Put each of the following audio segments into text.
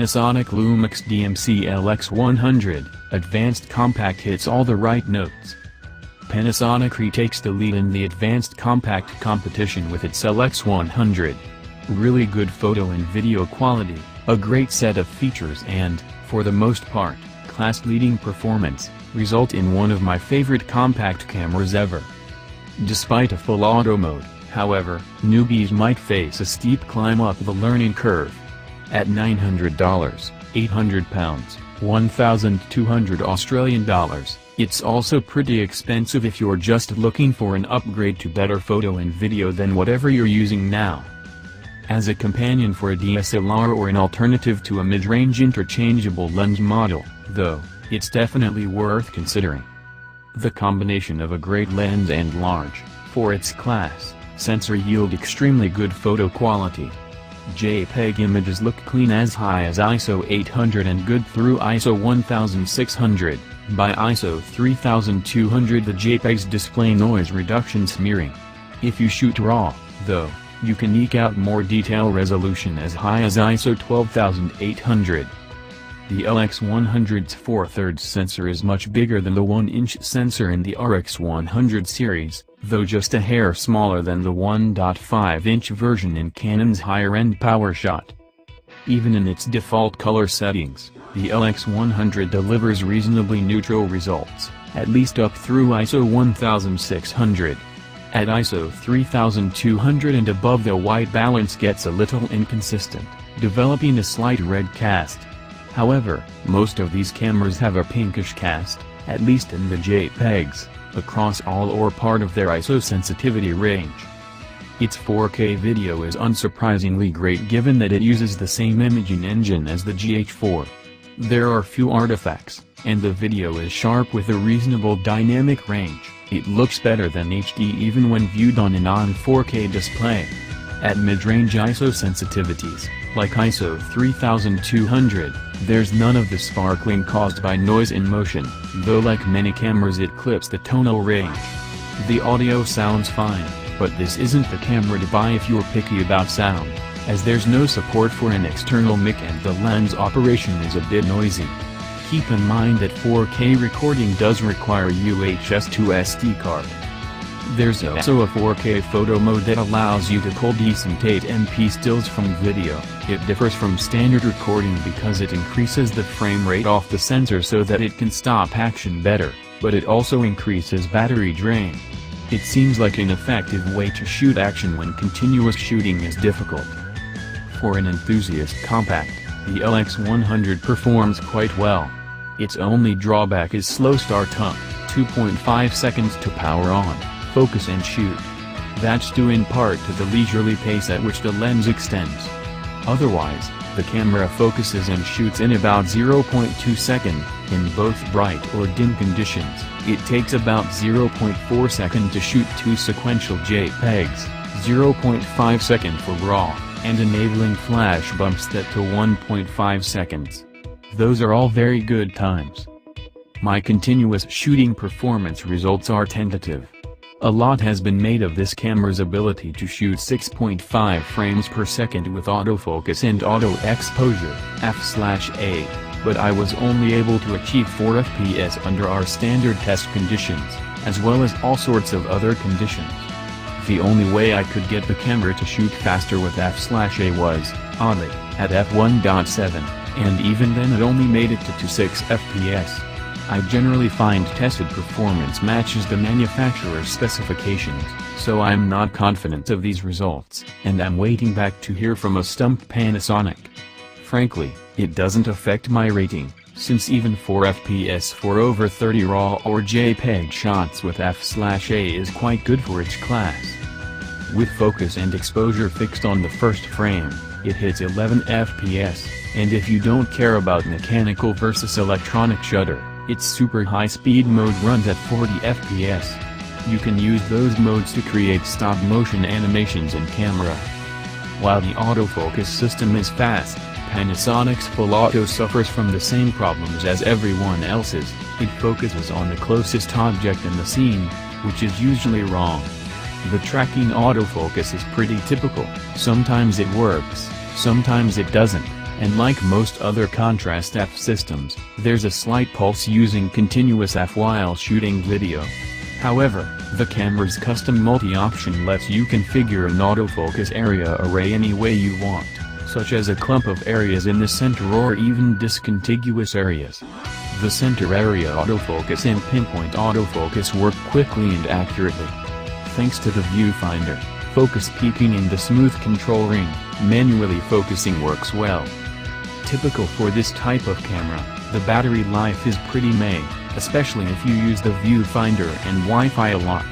Panasonic Lumix DMC LX100, advanced compact hits all the right notes. Panasonic retakes the lead in the advanced compact competition with its LX100. Really good photo and video quality, a great set of features and, for the most part, class-leading performance, result in one of my favorite compact cameras ever. Despite a full auto mode, however, newbies might face a steep climb up the learning curve. At $900, £800, 1,200 Australian dollars, it's also pretty expensive if you're just looking for an upgrade to better photo and video than whatever you're using now. As a companion for a DSLR or an alternative to a mid-range interchangeable lens model, though, it's definitely worth considering. The combination of a great lens and large, for its class, sensor yield extremely good photo quality. JPEG images look clean as high as ISO 800 and good through ISO 1600. By ISO 3200 the JPEGs display noise reduction smearing. If you shoot RAW, though, you can eke out more detail resolution as high as ISO 12800. The LX100's 4/3 sensor is much bigger than the 1-inch sensor in the RX100 series, though just a hair smaller than the 1.5-inch version in Canon's higher-end PowerShot. Even in its default color settings, the LX100 delivers reasonably neutral results, at least up through ISO 1600. At ISO 3200 and above the white balance gets a little inconsistent, developing a slight red cast. However, most of these cameras have a pinkish cast, at least in the JPEGs, across all or part of their ISO sensitivity range. Its 4K video is unsurprisingly great given that it uses the same imaging engine as the GH4. There are few artifacts, and the video is sharp with a reasonable dynamic range. It looks better than HD even when viewed on a non-4K display. At mid-range ISO sensitivities, like ISO 3200, there's none of the sparkling caused by noise in motion, though like many cameras it clips the tonal range. The audio sounds fine, but this isn't the camera to buy if you're picky about sound, as there's no support for an external mic and the lens operation is a bit noisy. Keep in mind that 4K recording does require UHS-2 SD card. There's also a 4K photo mode that allows you to pull decent 8MP stills from video. It differs from standard recording because it increases the frame rate off the sensor so that it can stop action better, but it also increases battery drain. It seems like an effective way to shoot action when continuous shooting is difficult. For an enthusiast compact, the LX100 performs quite well. Its only drawback is slow start-up, 2.5 seconds to power on, focus and shoot. That's due in part to the leisurely pace at which the lens extends. Otherwise, the camera focuses and shoots in about 0.2 seconds, in both bright or dim conditions. It takes about 0.4 seconds to shoot two sequential JPEGs, 0.5 seconds for RAW, and enabling flash bumps that to 1.5 seconds. Those are all very good times. My continuous shooting performance results are tentative. A lot has been made of this camera's ability to shoot 6.5 frames per second with autofocus and auto exposure, f/A, but I was only able to achieve 4 FPS under our standard test conditions, as well as all sorts of other conditions. The only way I could get the camera to shoot faster with f/A was, oddly, at f1.7. And even then it only made it to 6 FPS. I generally find tested performance matches the manufacturer's specifications, so I'm not confident of these results, and I'm waiting back to hear from a stumped Panasonic. Frankly, it doesn't affect my rating, since even 4 FPS for over 30 RAW or JPEG shots with f/A is quite good for its class. With focus and exposure fixed on the first frame, it hits 11 FPS. And if you don't care about mechanical versus electronic shutter, its super high-speed mode runs at 40 FPS. You can use those modes to create stop-motion animations in camera. While the autofocus system is fast, Panasonic's Full Auto suffers from the same problems as everyone else's. It focuses on the closest object in the scene, which is usually wrong. The tracking autofocus is pretty typical. Sometimes it works, sometimes it doesn't. and like most other contrast F systems, there's a slight pulse using continuous F while shooting video. However, the camera's custom multi-option lets you configure an autofocus area array any way you want, such as a clump of areas in the center or even discontiguous areas. The center area autofocus and pinpoint autofocus work quickly and accurately. Thanks to the viewfinder, focus peaking and the smooth control ring, manually focusing works well. Typical for this type of camera, the battery life is pretty meh, especially if you use the viewfinder and Wi-Fi a lot.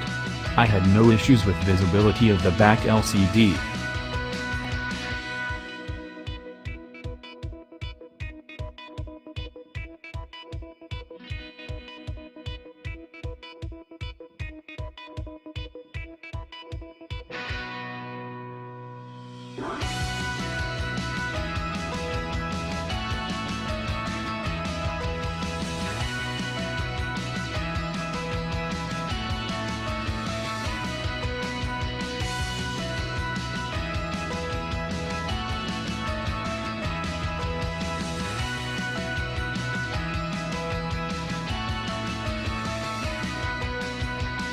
I had no issues with visibility of the back LCD.